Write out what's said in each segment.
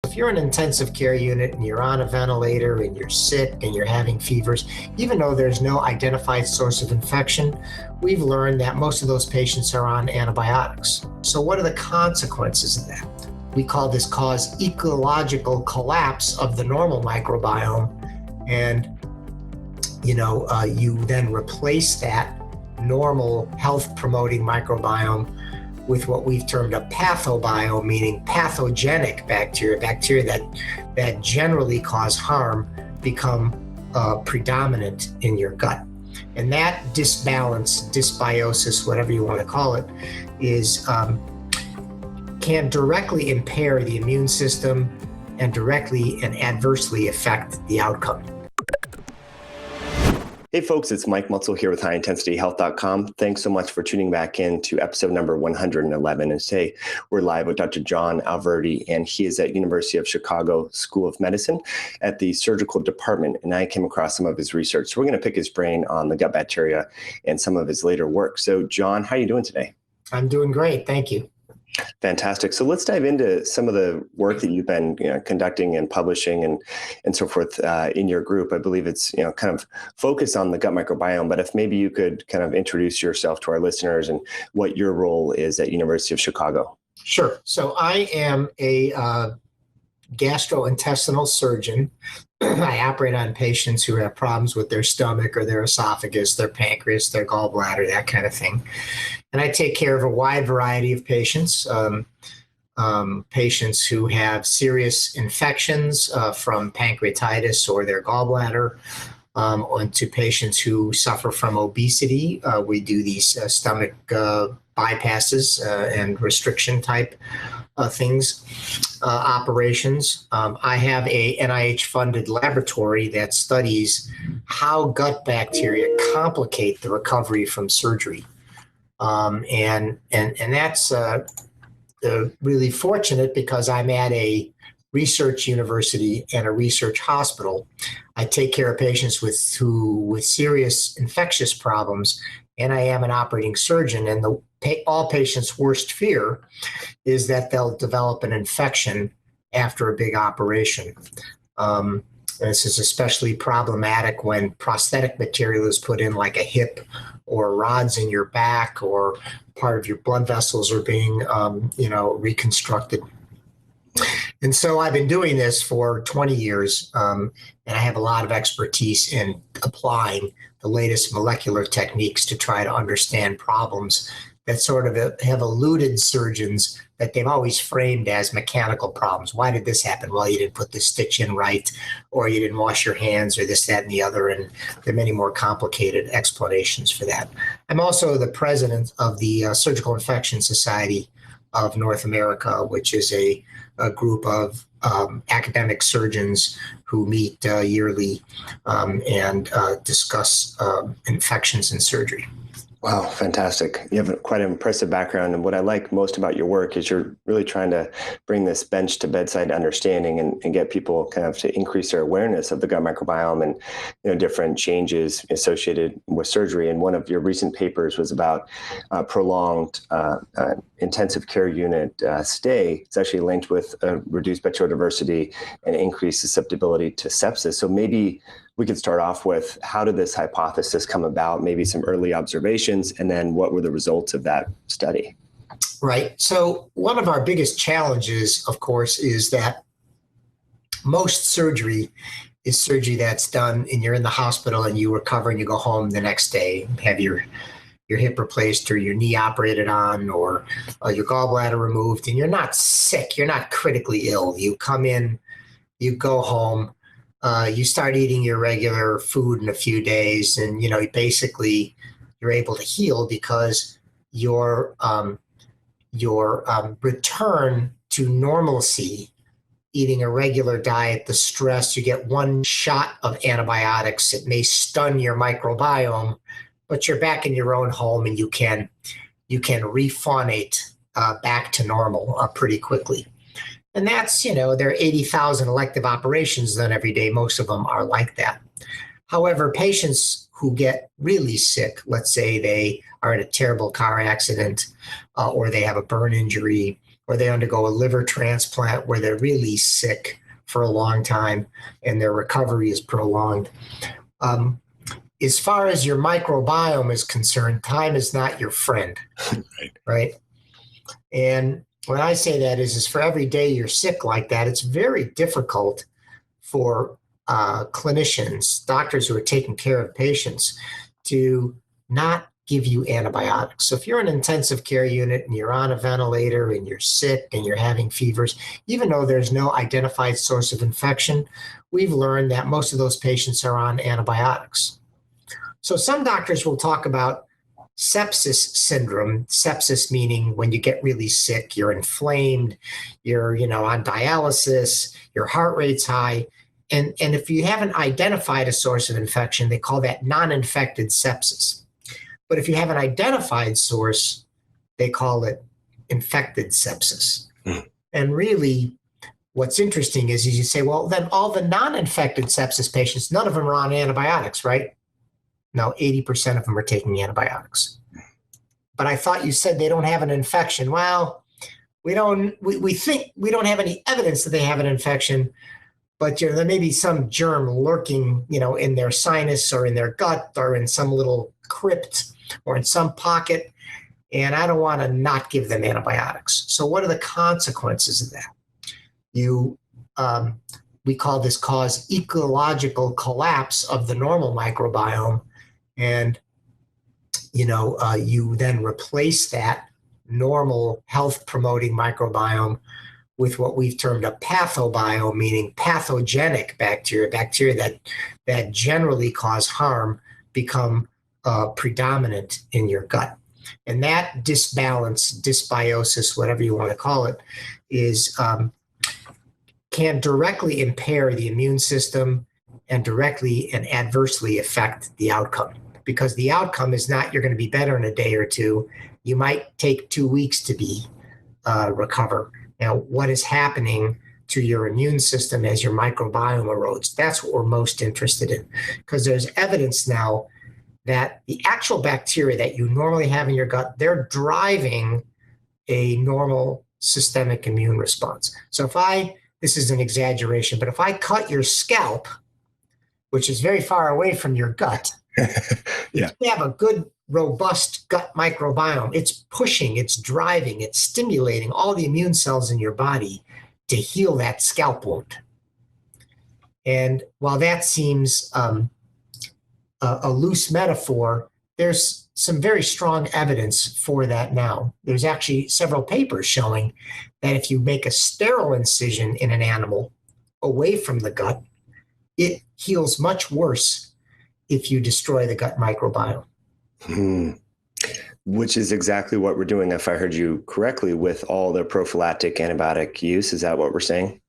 If you're in an intensive care unit and you're on a ventilator and you're sick and you're having fevers, even though there's no identified source of infection, we've learned that most of those patients are on antibiotics. So what are the consequences of that? We call this cause ecological collapse of the normal microbiome. And, you then replace that normal health-promoting microbiome with what we've termed a pathobiome, meaning pathogenic bacteria that generally cause harm, become predominant in your gut. And that disbalance, dysbiosis, whatever you want to call it, can directly impair the immune system and directly and adversely affect the outcome. Hey folks, it's Mike Mutzel here with HighIntensityHealth.com. Thanks so much for tuning back in to episode number 111. And today we're live with Dr. John Alverdy, and he is at University of Chicago School of Medicine at the surgical department. And I came across some of his research. So we're going to pick his brain on the gut bacteria and some of his later work. So John, how are you doing today? I'm doing great. Thank you. Fantastic. So let's dive into some of the work that you've been conducting and publishing and so forth in your group. I believe it's kind of focused on the gut microbiome, but if maybe you could kind of introduce yourself to our listeners and what your role is at University of Chicago. Sure. So I am a gastrointestinal surgeon. I operate on patients who have problems with their stomach or their esophagus, their pancreas, their gallbladder, that kind of thing. And I take care of a wide variety of patients, patients who have serious infections from pancreatitis or their gallbladder, on to patients who suffer from obesity. We do these stomach bypasses and restriction type things, operations. I have a NIH-funded laboratory that studies how gut bacteria complicate the recovery from surgery. And that's really fortunate because I'm at a research university and a research hospital. I take care of patients with serious infectious problems, and I am an operating surgeon. And all patients' worst fear is that they'll develop an infection after a big operation. This is especially problematic when prosthetic material is put in, like a hip or rods in your back, or part of your blood vessels are being, reconstructed. And so I've been doing this for 20 years, and I have a lot of expertise in applying the latest molecular techniques to try to understand problems that sort of have eluded surgeons, that they've always framed as mechanical problems. Why did this happen? Well, you didn't put the stitch in right, or you didn't wash your hands, or this, that, and the other. And there are many more complicated explanations for that. I'm also the president of the Surgical Infection Society of North America, which is a group of academic surgeons who meet yearly and discuss infections and surgery. Wow, fantastic. You have quite an impressive background. And what I like most about your work is you're really trying to bring this bench to bedside understanding and get people kind of to increase their awareness of the gut microbiome and different changes associated with surgery. And one of your recent papers was about prolonged intensive care unit stay. It's actually linked with reduced bacterial diversity and increased susceptibility to sepsis. So maybe we could start off with, how did this hypothesis come about, maybe some early observations, and then what were the results of that study? Right. So one of our biggest challenges, of course, is that most surgery is surgery that's done and you're in the hospital and you recover and you go home the next day, have your hip replaced or your knee operated on, or your gallbladder removed, and you're not sick. You're not critically ill. You come in, you go home, you start eating your regular food in a few days, and basically you're able to heal because your return to normalcy, eating a regular diet, the stress, you get one shot of antibiotics. It may stun your microbiome, but you're back in your own home and you can refaunate back to normal pretty quickly. And that's, there are 80,000 elective operations done every day. Most of them are like that. However, patients who get really sick, let's say they are in a terrible car accident, or they have a burn injury, or they undergo a liver transplant where they're really sick for a long time and their recovery is prolonged. As far as your microbiome is concerned, time is not your friend, right? And when I say that is for every day you're sick like that, it's very difficult for clinicians, doctors who are taking care of patients, to not give you antibiotics. So if you're in an intensive care unit and you're on a ventilator and you're sick and you're having fevers, even though there's no identified source of infection, we've learned that most of those patients are on antibiotics. So some doctors will talk about sepsis syndrome, sepsis meaning when you get really sick, you're inflamed, you're on dialysis, your heart rate's high. And if you haven't identified a source of infection, they call that non-infected sepsis. But if you have an identified source, they call it infected sepsis. And really, what's interesting is you say, well, then all the non-infected sepsis patients, none of them are on antibiotics, right? No, 80% of them are taking antibiotics. But I thought you said they don't have an infection. Well, we think we don't have any evidence that they have an infection, but there may be some germ lurking, in their sinus or in their gut or in some little crypt or in some pocket, and I don't want to not give them antibiotics. So what are the consequences of that? We call this cause ecological collapse of the normal microbiome, and you then replace that normal health-promoting microbiome with what we've termed a pathobiome, meaning pathogenic bacteria that generally cause harm become predominant in your gut. And that disbalance, dysbiosis, whatever you want to call it, can directly impair the immune system and directly and adversely affect the outcome. Because the outcome is not you're going to be better in a day or two. You might take 2 weeks to recover. Now, what is happening to your immune system as your microbiome erodes? That's what we're most interested in, because there's evidence now that the actual bacteria that you normally have in your gut, they're driving a normal systemic immune response. So this is an exaggeration, but if I cut your scalp, which is very far away from your gut, yeah. You have a good, robust gut microbiome. It's pushing, it's driving, it's stimulating all the immune cells in your body to heal that scalp wound. And while that seems a loose metaphor, there's some very strong evidence for that now. There's actually several papers showing that if you make a sterile incision in an animal away from the gut, it heals much worse if you destroy the gut microbiome. Which is exactly what we're doing, if I heard you correctly, with all the prophylactic antibiotic use. Is that what we're saying?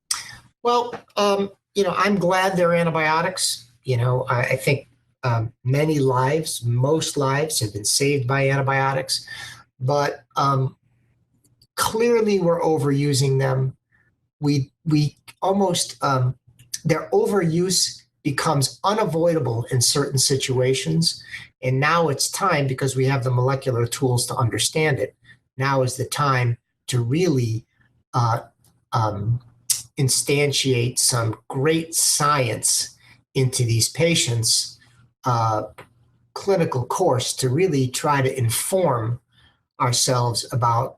Well, I'm glad they're antibiotics. I think most lives have been saved by antibiotics, but clearly we're overusing them. We almost, their overuse becomes unavoidable in certain situations. And now it's time, because we have the molecular tools to understand it, now is the time to really instantiate some great science into these patients' clinical course to really try to inform ourselves about,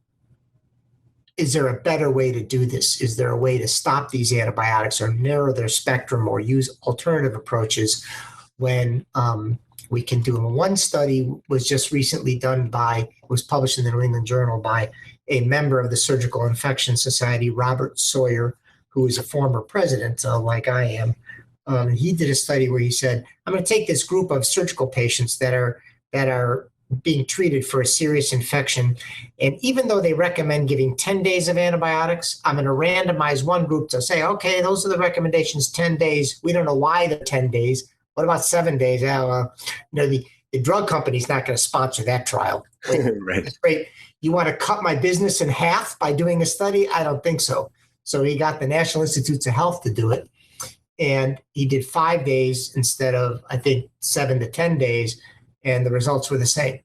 is there a better way to do this? Is there a way to stop these antibiotics or narrow their spectrum or use alternative approaches when we can do them? One study was just recently done was published in the New England Journal by a member of the Surgical Infection Society, Robert Sawyer, who is a former president, like I am. He did a study where he said, I'm going to take this group of surgical patients that are being treated for a serious infection, and even though they recommend giving 10 days of antibiotics, I'm going to randomize one group to say, okay, those are the recommendations, 10 days. We don't know why they're 10 days. What about 7 days? The drug company's not going to sponsor that trial. Right. That's great. You want to cut my business in half by doing a study? I don't think so. So he got the National Institutes of Health to do it. And he did 5 days instead of, I think, 7 to 10 days. And the results were the same.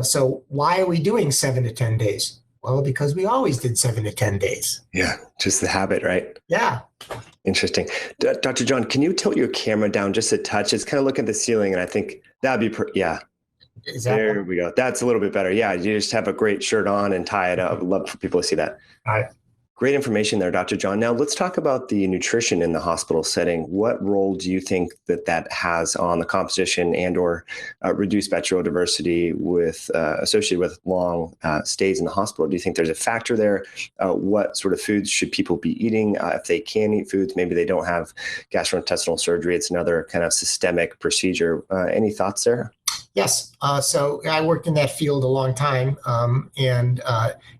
So why are we doing 7 to 10 days? Well, because we always did 7 to 10 days. Yeah, just the habit, right? Yeah. Interesting. Dr. John, can you tilt your camera down just a touch? It's kind of looking at the ceiling, and I think that'd be, yeah. Is that There we go. That's a little bit better. Yeah, you just have a great shirt on and tie it up. I'd love for people to see that. all right? Great information there, Dr. John. Now let's talk about the nutrition in the hospital setting. What role do you think that has on the composition and or reduced bacterial diversity associated with long stays in the hospital? Do you think there's a factor there? What sort of foods should people be eating? If they can eat foods, maybe they don't have gastrointestinal surgery. It's another kind of systemic procedure. Any thoughts there? Yes. So I worked in that field a long time, and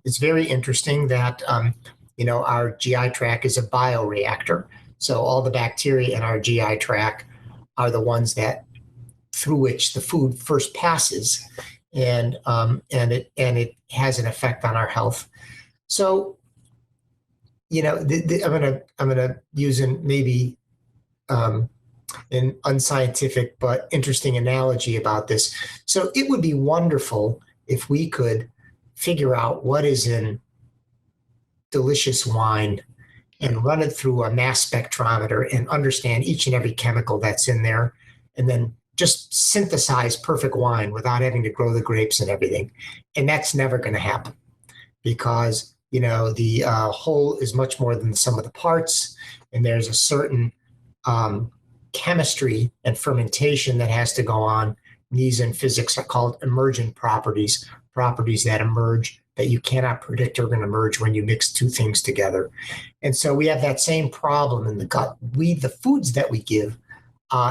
it's very interesting that our GI tract is a bioreactor. So all the bacteria in our GI tract are the ones that through which the food first passes, and it has an effect on our health. So I'm gonna use maybe an unscientific but interesting analogy about this. So it would be wonderful if we could figure out what is in delicious wine and run it through a mass spectrometer and understand each and every chemical that's in there, and then just synthesize perfect wine without having to grow the grapes and everything. And that's never going to happen because, the whole is much more than the sum of the parts. And there's a certain chemistry and fermentation that has to go on. These in physics are called emergent properties that emerge that you cannot predict are going to emerge when you mix two things together. And so we have that same problem in the gut. The foods that we give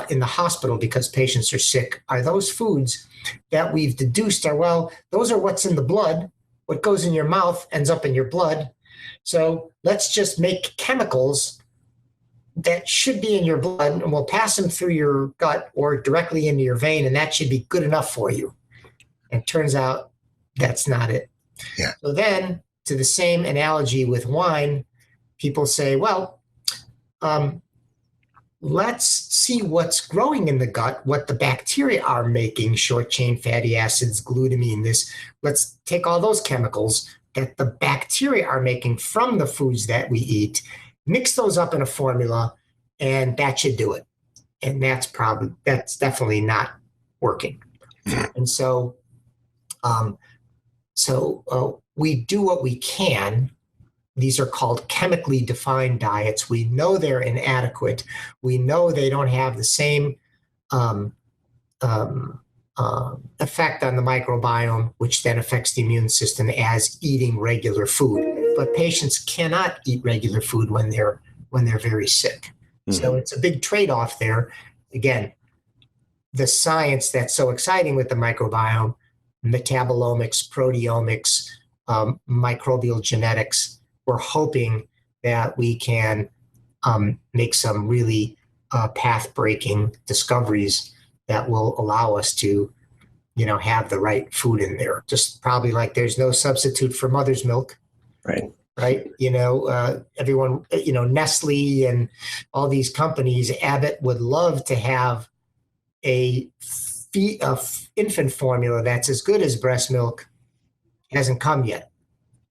in the hospital because patients are sick are those foods that we've deduced those are what's in the blood. What goes in your mouth ends up in your blood. So let's just make chemicals that should be in your blood, and we'll pass them through your gut or directly into your vein, and that should be good enough for you. And it turns out that's not it. Yeah. So then, to the same analogy with wine, people say, let's see what's growing in the gut, what the bacteria are making, short-chain fatty acids, glutamine, let's take all those chemicals that the bacteria are making from the foods that we eat, mix those up in a formula, and that should do it. And that's definitely not working. And so, we do what we can. These are called chemically defined diets. We know they're inadequate. We know they don't have the same effect on the microbiome, which then affects the immune system as eating regular food. But patients cannot eat regular food when they're very sick. Mm-hmm. So it's a big trade-off there. Again, the science that's so exciting with the microbiome, metabolomics, proteomics, microbial genetics, we're hoping that we can make some really path-breaking discoveries that will allow us to, have the right food in there. Just probably like there's no substitute for mother's milk. Right. Right. Everyone, Nestle and all these companies, Abbott would love to have a infant formula that's as good as breast milk. It hasn't come yet.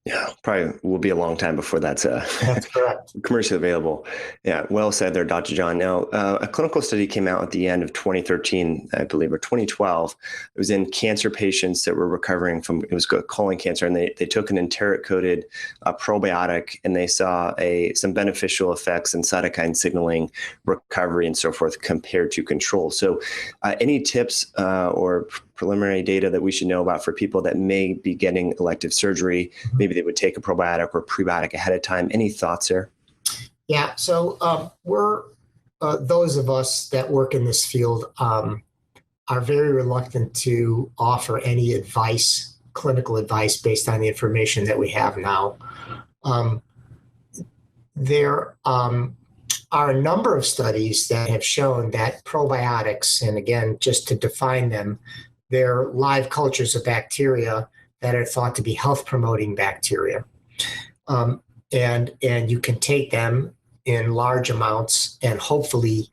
Yeah, probably will be a long time before that's correct. Commercially available. Yeah, well said there, Dr. John. Now, a clinical study came out at the end of 2013, I believe, or 2012. It was in cancer patients that were recovering from, it was colon cancer, and they took an enteric-coated probiotic, and they saw some beneficial effects in cytokine signaling, recovery, and so forth compared to control. So any tips or preliminary data that we should know about for people that may be getting elective surgery? Maybe they would take a probiotic or prebiotic ahead of time. Any thoughts there? Yeah, so we're those of us that work in this field are very reluctant to offer any advice, clinical advice, based on the information that we have now. There are a number of studies that have shown that probiotics, and again, just to define them, they're live cultures of bacteria that are thought to be health-promoting bacteria. And you can take them in large amounts and hopefully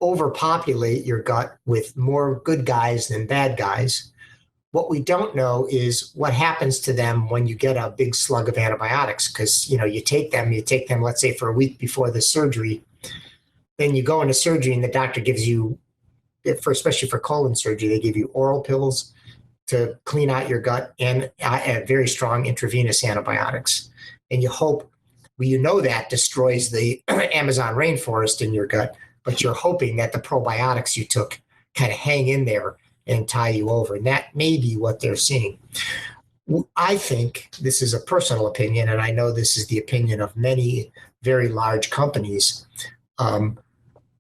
overpopulate your gut with more good guys than bad guys, What we don't know is what happens to them when you get a big slug of antibiotics, because you take them, let's say for a week before the surgery, then you go into surgery and the doctor gives you, especially for colon surgery, they give you oral pills to clean out your gut and very strong intravenous antibiotics. And you hope, that destroys the Amazon rainforest in your gut, but you're hoping that the probiotics you took kind of hang in there and tie you over. And that may be what they're seeing. I think, this is a personal opinion, and I know this is the opinion of many very large companies.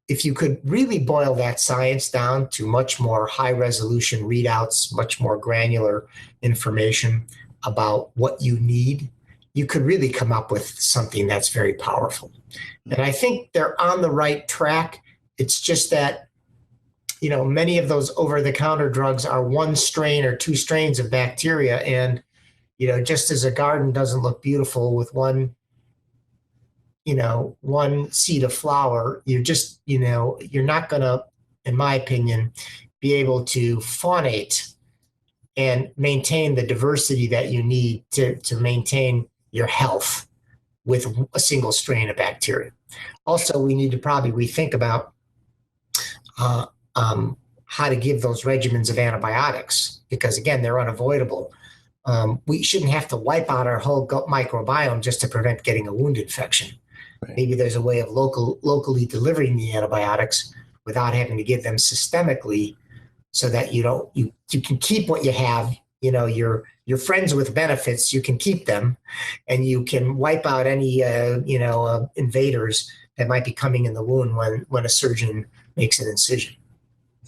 If you could really boil that science down to much more high resolution readouts, much more granular information about what you need, you could really come up with something that's very powerful. And I think they're on the right track. It's just that, many of those over-the-counter drugs are one strain or two strains of bacteria. And, just as a garden doesn't look beautiful with one seed of flower, you're not going to, in my opinion, be able to faunate and maintain the diversity that you need to maintain your health with a single strain of bacteria. Also, we need to probably rethink about how to give those regimens of antibiotics, because again, they're unavoidable. We shouldn't have to wipe out our whole gut microbiome just to prevent getting a wound infection. Right. Maybe there's a way of locally delivering the antibiotics without having to give them systemically, so that you can keep what you have. Your friends with benefits, you can keep them, and you can wipe out any invaders that might be coming in the wound when a surgeon makes an incision.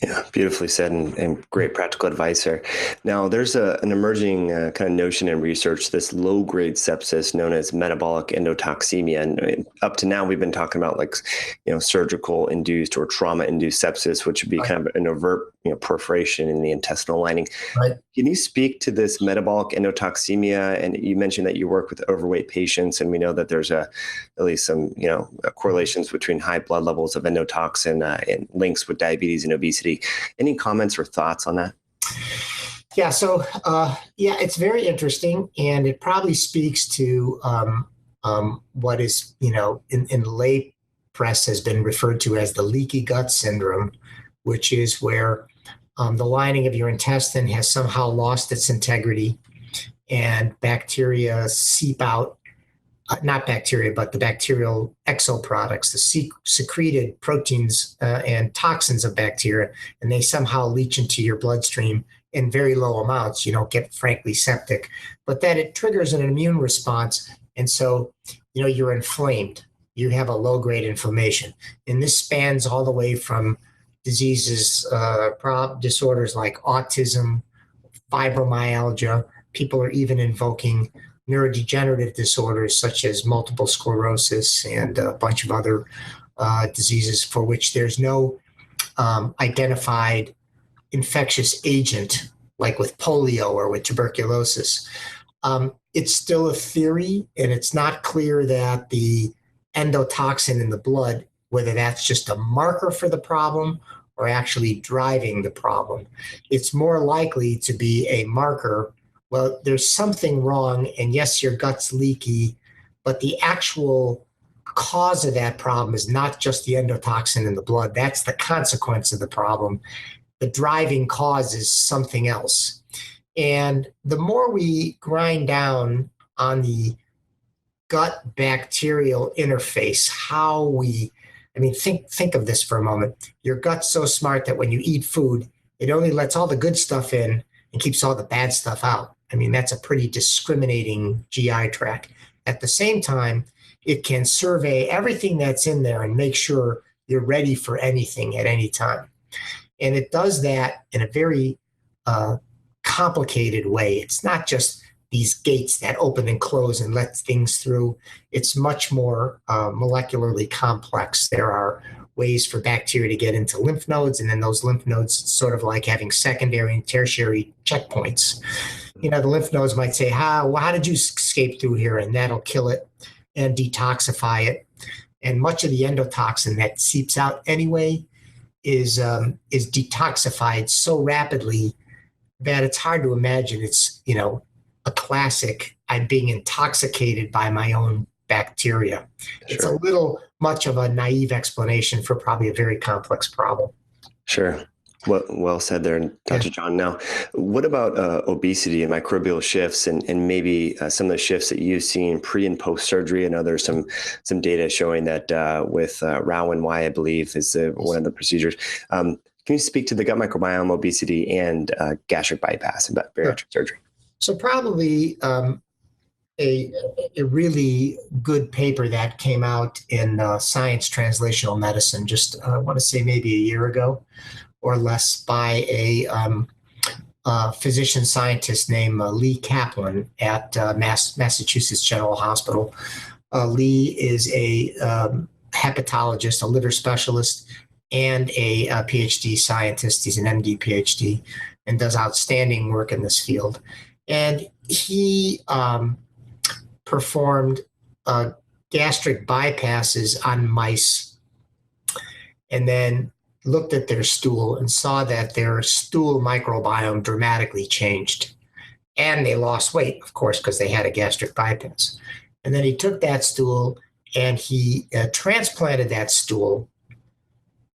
Yeah, beautifully said, and great practical advice there. Now, there's an emerging kind of notion in research, this low-grade sepsis known as metabolic endotoxemia. And up to now, we've been talking about surgical-induced or trauma-induced sepsis, which would be kind of an overt perforation in the intestinal lining. Right. Can you speak to this metabolic endotoxemia? And you mentioned that you work with overweight patients, and we know that there's at least some correlations between high blood levels of endotoxin and links with diabetes and obesity. Any comments or thoughts on that? Yeah, so it's very interesting, and it probably speaks to what is in the lay press has been referred to as the leaky gut syndrome, which is where the lining of your intestine has somehow lost its integrity, and bacteria seep out, not bacteria, but the bacterial exoproducts, the secreted proteins and toxins of bacteria, and they somehow leach into your bloodstream in very low amounts. You don't get, frankly, septic, but that it triggers an immune response. And so, you're inflamed. You have a low-grade inflammation. And this spans all the way from diseases, disorders like autism, fibromyalgia. People are even invoking neurodegenerative disorders such as multiple sclerosis and a bunch of other diseases for which there's no identified infectious agent, like with polio or with tuberculosis. It's still a theory, and it's not clear that the endotoxin in the blood, whether that's just a marker for the problem or actually driving the problem. It's more likely to be a marker. Well, there's something wrong, and yes, your gut's leaky, but the actual cause of that problem is not just the endotoxin in the blood. That's the consequence of the problem. The driving cause is something else. And the more we grind down on the gut bacterial interface, think of this for a moment. Your gut's so smart that when you eat food, it only lets all the good stuff in and keeps all the bad stuff out. That's a pretty discriminating GI tract. At the same time, it can survey everything that's in there and make sure you're ready for anything at any time. And it does that in a very complicated way. It's not just these gates that open and close and let things through. It's much more molecularly complex. There are ways for bacteria to get into lymph nodes, and then those lymph nodes, it's sort of like having secondary and tertiary checkpoints. The lymph nodes might say, how did you escape through here? And that'll kill it and detoxify it. And much of the endotoxin that seeps out anyway is detoxified so rapidly that it's hard to imagine it's, a classic, I'm being intoxicated by my own bacteria. It's a Sure. little much of a naive explanation for probably a very complex problem. Sure. Well said there, Dr. Yeah. John. Now, what about obesity and microbial shifts, and maybe some of the shifts that you've seen pre and post surgery? I know there's some data showing that with Roux-en-Y, I believe, is one of the procedures. Can you speak to the gut microbiome, obesity, and gastric bypass and bariatric surgery? So probably a really good paper that came out in Science Translational Medicine just, I want to say maybe a year ago or less, by a physician scientist named Lee Kaplan at Massachusetts General Hospital. Lee is a hepatologist, a liver specialist, and a PhD scientist. He's an MD PhD and does outstanding work in this field. And he performed gastric bypasses on mice and then looked at their stool and saw that their stool microbiome dramatically changed. And they lost weight, of course, because they had a gastric bypass. And then he took that stool and he transplanted that stool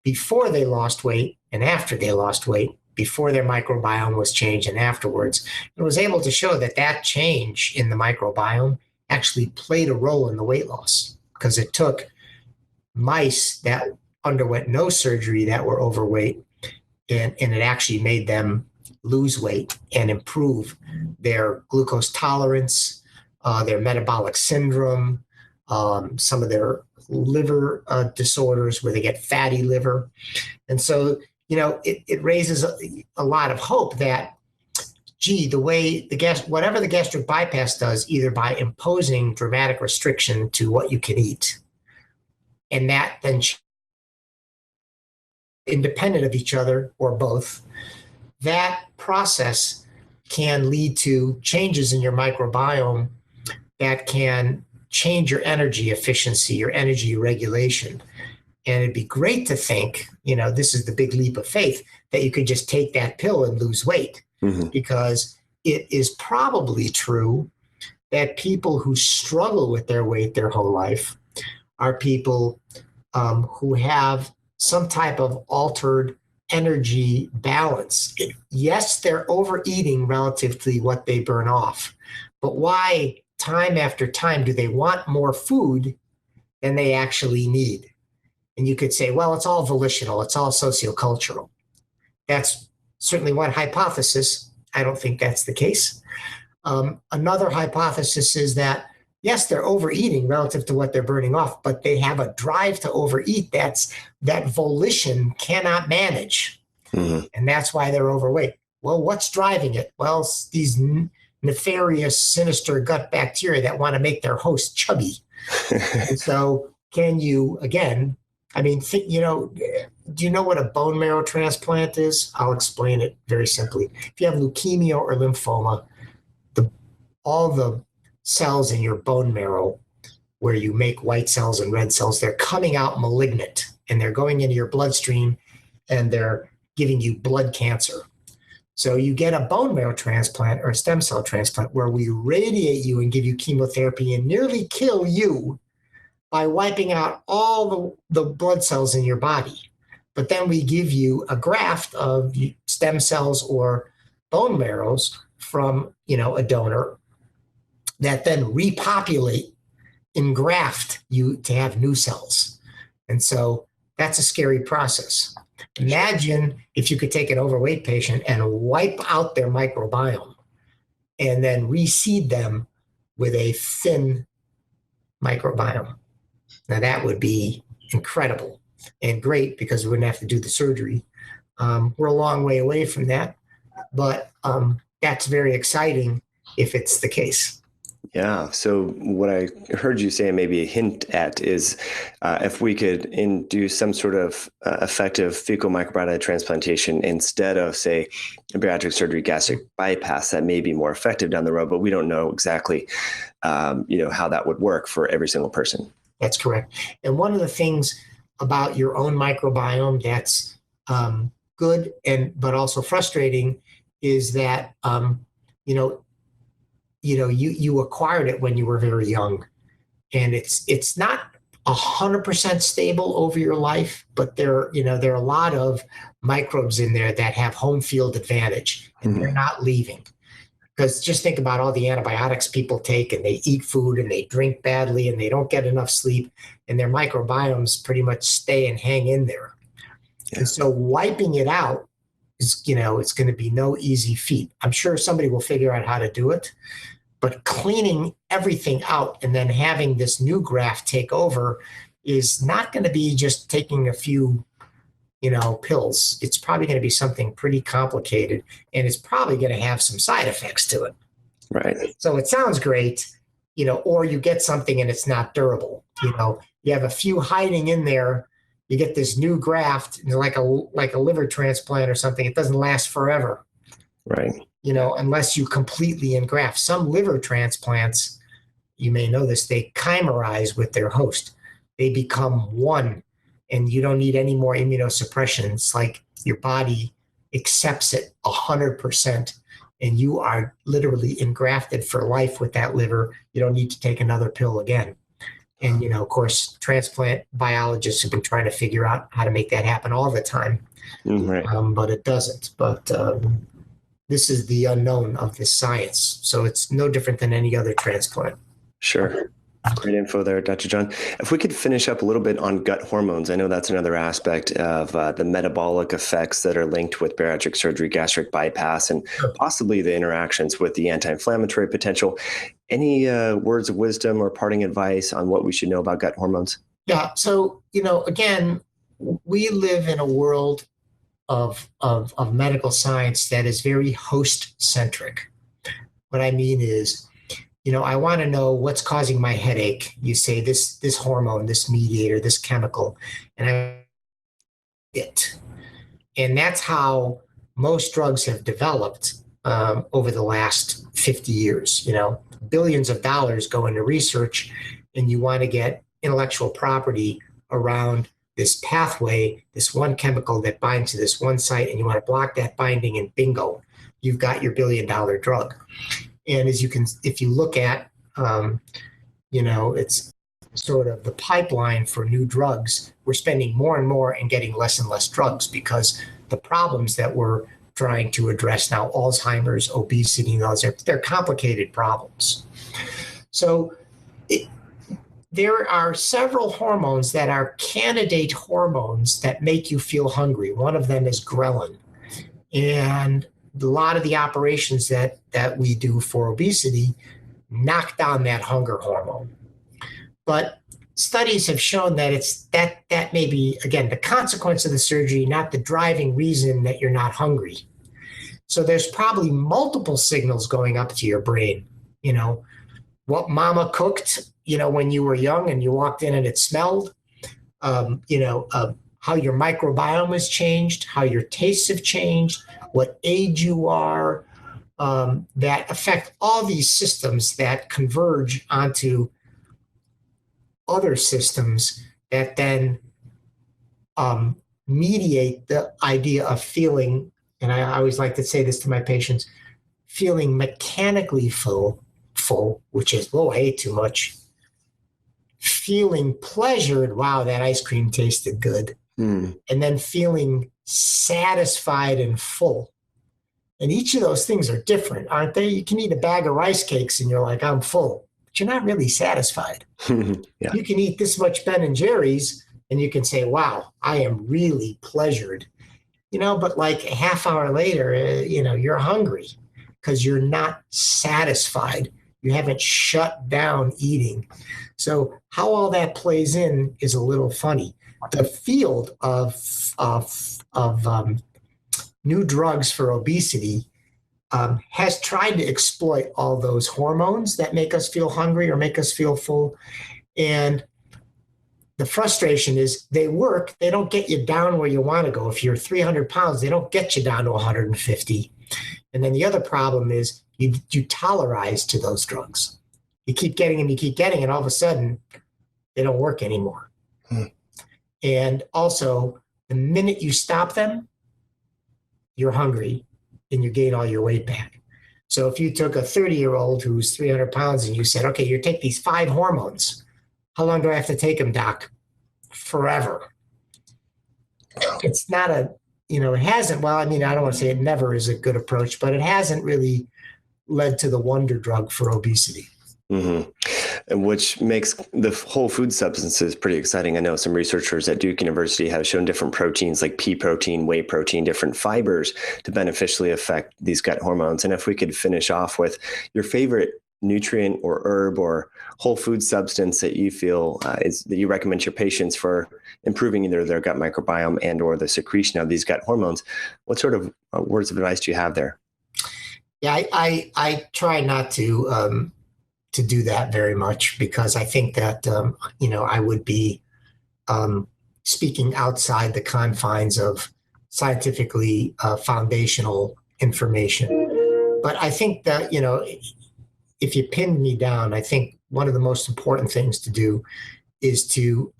before they lost weight and after they lost weight, before their microbiome was changed and afterwards, and was able to show that that change in the microbiome actually played a role in the weight loss, because it took mice that underwent no surgery that were overweight, and it actually made them lose weight and improve their glucose tolerance, their metabolic syndrome, some of their liver disorders where they get fatty liver. And so, it raises a lot of hope that, the way whatever the gastric bypass does, either by imposing dramatic restriction to what you can eat, and that then independent of each other or both, that process can lead to changes in your microbiome that can change your energy efficiency, your energy regulation. And it'd be great to think, this is the big leap of faith, that you could just take that pill and lose weight. Mm-hmm. Because it is probably true that people who struggle with their weight their whole life are people who have some type of altered energy balance. Yes, they're overeating relative to what they burn off, but why time after time do they want more food than they actually need? And you could say, well, it's all volitional, it's all sociocultural. That's certainly one hypothesis. I don't think that's the case. Another hypothesis is that, yes, they're overeating relative to what they're burning off, but they have a drive to overeat that volition cannot manage. Mm-hmm. And that's why they're overweight. Well, what's driving it? Well, these nefarious, sinister gut bacteria that want to make their host chubby. And so can you, again, do you know what a bone marrow transplant is? I'll explain it very simply. If you have leukemia or lymphoma, all the cells in your bone marrow where you make white cells and red cells, they're coming out malignant and they're going into your bloodstream and they're giving you blood cancer. So you get a bone marrow transplant or a stem cell transplant where we radiate you and give you chemotherapy and nearly kill you by wiping out all the blood cells in your body. But then we give you a graft of stem cells or bone marrows from, a donor that then repopulate and graft you to have new cells. And so that's a scary process. Imagine if you could take an overweight patient and wipe out their microbiome and then reseed them with a thin microbiome. Now that would be incredible and great because we wouldn't have to do the surgery. We're a long way away from that, but that's very exciting if it's the case. Yeah. So what I heard you say, and maybe a hint at, is if we could do some sort of effective fecal microbiota transplantation instead of, say, a bariatric surgery gastric bypass, that may be more effective down the road, but we don't know exactly, how that would work for every single person. That's correct. And one of the things about your own microbiome that's good but also frustrating is that, you know, you acquired it when you were very young, and it's not 100% stable over your life, but there are a lot of microbes in there that have home field advantage, and they're not leaving. Because just think about all the antibiotics people take, and they eat food and they drink badly and they don't get enough sleep, and their microbiomes pretty much stay and hang in there. Yeah. And so wiping it out is, it's going to be no easy feat. I'm sure somebody will figure out how to do it, but cleaning everything out and then having this new graft take over is not going to be just taking a few pills. It's probably going to be something pretty complicated, and it's probably going to have some side effects to it. Right. So it sounds great, or you get something and it's not durable. You have a few hiding in there. You get this new graft, like a liver transplant or something. It doesn't last forever. Right. Unless you completely engraft. Some liver transplants, you may know this, they chimerize with their host. They become one, and you don't need any more immunosuppression. It's like your body accepts it 100%, and you are literally engrafted for life with that liver. You don't need to take another pill again. And, of course, transplant biologists have been trying to figure out how to make that happen all the time. Right. But it doesn't. But this is the unknown of this science. So it's no different than any other transplant. Sure. Great info there, Dr. John. If we could finish up a little bit on gut hormones, I know that's another aspect of the metabolic effects that are linked with bariatric surgery, gastric bypass, and possibly the interactions with the anti-inflammatory potential. Any words of wisdom or parting advice on what we should know about gut hormones? Yeah. So, again, we live in a world of medical science that is very host-centric. What I mean is, I want to know what's causing my headache. You say this hormone, this mediator, this chemical, and and that's how most drugs have developed over the last 50 years. Billions of dollars go into research, and you want to get intellectual property around this pathway, this one chemical that binds to this one site, and you want to block that binding, and bingo, you've got your billion-dollar drug. And if you look at, it's sort of the pipeline for new drugs, we're spending more and more and getting less and less drugs because the problems that we're trying to address now, Alzheimer's, obesity, and those, they're complicated problems. So there are several hormones that are candidate hormones that make you feel hungry. One of them is ghrelin. And a lot of the operations that we do for obesity knock down that hunger hormone. But studies have shown that that may be, again, the consequence of the surgery, not the driving reason that you're not hungry. So there's probably multiple signals going up to your brain. What mama cooked, when you were young and you walked in and it smelled, how your microbiome has changed, how your tastes have changed, what age you are, that affect all these systems that converge onto other systems that then mediate the idea of feeling, and I always like to say this to my patients, feeling mechanically full, which is, I ate too much. Feeling pleasured, wow, that ice cream tasted good. And then feeling satisfied and full. And each of those things are different, aren't they? You can eat a bag of rice cakes and you're like, I'm full, but you're not really satisfied. Yeah. You can eat this much Ben & Jerry's and you can say, wow, I am really pleasured. But like a half hour later, you're hungry because you're not satisfied. You haven't shut down eating. So how all that plays in is a little funny. The field of new drugs for obesity has tried to exploit all those hormones that make us feel hungry or make us feel full. And the frustration is they work. They don't get you down where you want to go. If you're 300 pounds, they don't get you down to 150. And then the other problem is you tolerize to those drugs. You keep getting them, and all of a sudden they don't work anymore. And also, the minute you stop them, you're hungry. and you gain all your weight back. So if you took a 30-year-old who's 300 pounds and you said, okay, you take these 5 hormones, how long do I have to take them, doc? Forever. It's not it hasn't, well, I mean, I don't want to say it never is a good approach, but it hasn't really led to the wonder drug for obesity. Mm-hmm. And which makes the whole food substances pretty exciting. I know some researchers at Duke University have shown different proteins like pea protein, whey protein, different fibers to beneficially affect these gut hormones. And if we could finish off with your favorite nutrient or herb or whole food substance that you feel that you recommend to your patients for improving either their gut microbiome and or the secretion of these gut hormones, what sort of words of advice do you have there? Yeah, I try not to do that very much, because I think that, I would be speaking outside the confines of scientifically foundational information. But I think that, if you pinned me down, I think one of the most important things to do is to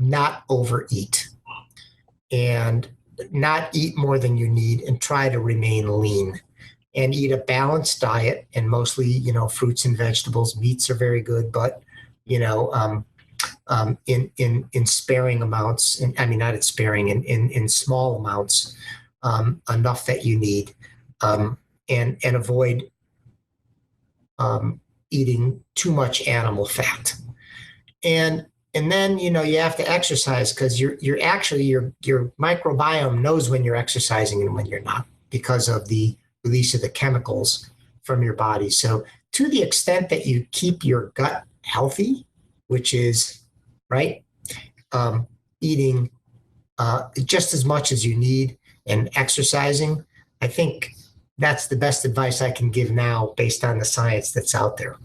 not overeat and not eat more than you need, and try to remain lean. And eat a balanced diet, and mostly, fruits and vegetables. Meats are very good, but, in sparing amounts, and I mean, not in sparing, in small amounts, enough that you need, and avoid eating too much animal fat. And then, you have to exercise, because you're actually, your microbiome knows when you're exercising and when you're not, because of the release of the chemicals from your body. So to the extent that you keep your gut healthy, which is right, eating just as much as you need and exercising, I think that's the best advice I can give now based on the science that's out there.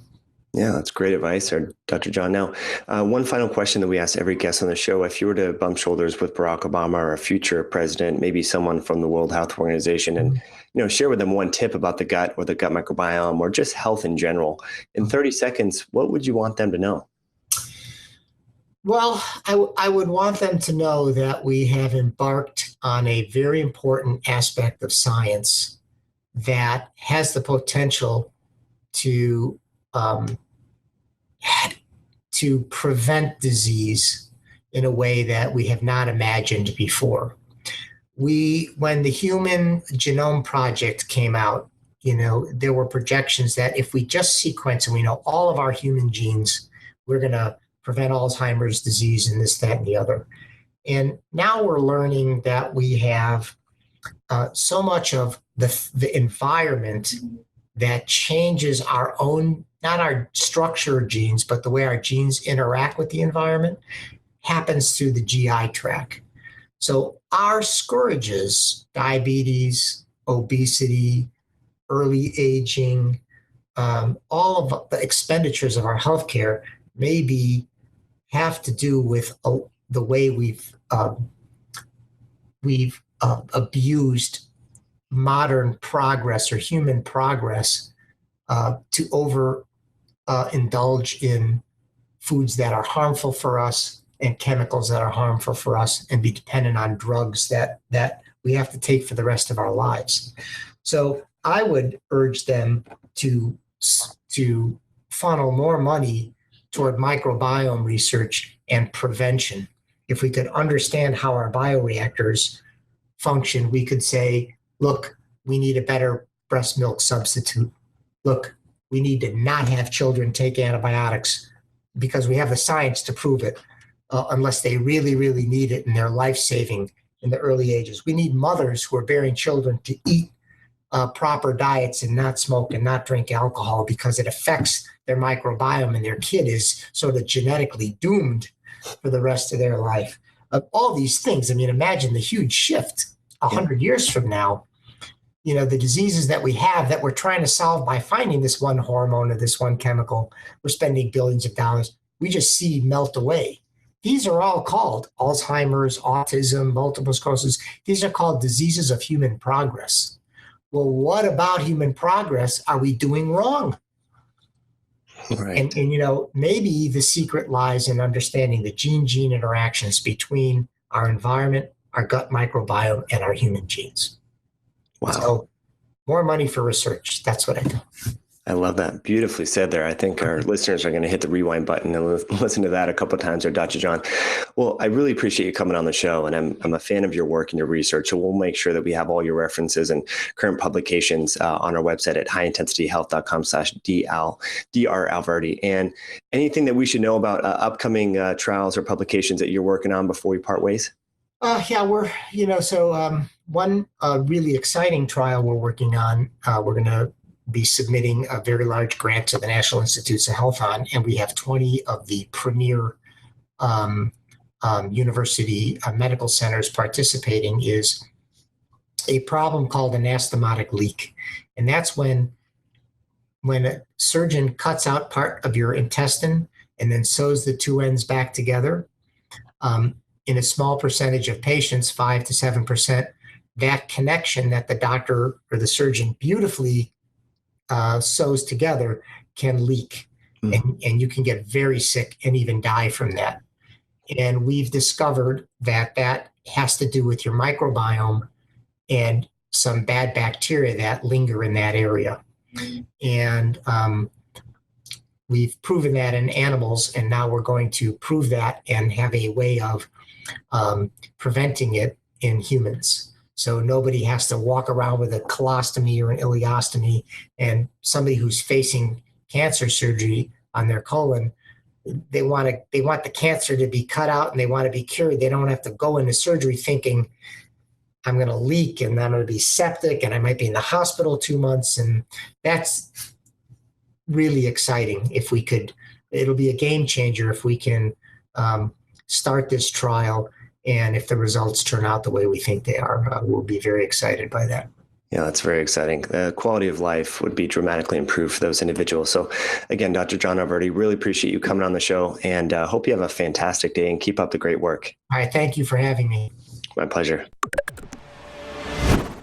Yeah, that's great advice, Dr. John. Now, one final question that we ask every guest on the show: if you were to bump shoulders with Barack Obama or a future president, maybe someone from the World Health Organization, and share with them one tip about the gut or the gut microbiome or just health in general, in 30 seconds, what would you want them to know? Well, I would want them to know that we have embarked on a very important aspect of science that has the potential to prevent disease in a way that we have not imagined before. When the Human Genome Project came out, there were projections that if we just sequence and we know all of our human genes, we're going to prevent Alzheimer's disease and this, that, and the other. And now we're learning that we have so much of the environment that changes our own, not our structure of genes, but the way our genes interact with the environment, happens through the GI tract. So our scourges, diabetes, obesity, early aging, all of the expenditures of our healthcare maybe have to do with the way we've abused modern progress or human progress to indulge in foods that are harmful for us and chemicals that are harmful for us, and be dependent on drugs that we have to take for the rest of our lives. So I would urge them to funnel more money toward microbiome research and prevention. If we could understand how our bioreactors function, we could say, look, we need a better breast milk substitute. Look, we need to not have children take antibiotics because we have the science to prove it, unless they really, really need it and they're life-saving in the early ages. We need mothers who are bearing children to eat proper diets and not smoke and not drink alcohol, because it affects their microbiome and their kid is sort of genetically doomed for the rest of their life. All these things, I mean, imagine the huge shift 100 years from now. The diseases that we have that we're trying to solve by finding this one hormone or this one chemical, we're spending billions of dollars. We just see melt away. These are all called Alzheimer's, autism, multiple sclerosis. These are called diseases of human progress. Well, what about human progress are we doing wrong? Right. And maybe the secret lies in understanding the gene-gene interactions between our environment, our gut microbiome, and our human genes. Wow. So More money for research. That's what I do. I love that. Beautifully said there. I think our listeners are going to hit the rewind button and listen to that a couple of times there, Dr. John. Well, I really appreciate you coming on the show, and I'm a fan of your work and your research. So we'll make sure that we have all your references and current publications on our website at highintensityhealth.com/Dr. Alverdy. And anything that we should know about upcoming trials or publications that you're working on before we part ways? One really exciting trial we're working on, we're going to be submitting a very large grant to the National Institutes of Health on, and we have 20 of the premier university medical centers participating, is a problem called anastomotic leak. And that's when a surgeon cuts out part of your intestine and then sews the two ends back together. In a small percentage of patients, 5 to 7%, that connection that the doctor or the surgeon beautifully sews together can leak, and you can get very sick and even die from that. And we've discovered that has to do with your microbiome and some bad bacteria that linger in that area. And we've proven that in animals, and now we're going to prove that and have a way of preventing it in humans. So nobody has to walk around with a colostomy or an ileostomy, and somebody who's facing cancer surgery on their colon, they want the cancer to be cut out and they want to be cured. They don't have to go into surgery thinking, I'm going to leak and I'm going to be septic and I might be in the hospital 2 months. And that's really exciting. It'll be a game changer if we can start this trial. And if the results turn out the way we think they are, we'll be very excited by that. Yeah, that's very exciting. The quality of life would be dramatically improved for those individuals. So again, Dr. John Alverdy, really appreciate you coming on the show, and hope you have a fantastic day and keep up the great work. All right. Thank you for having me. My pleasure.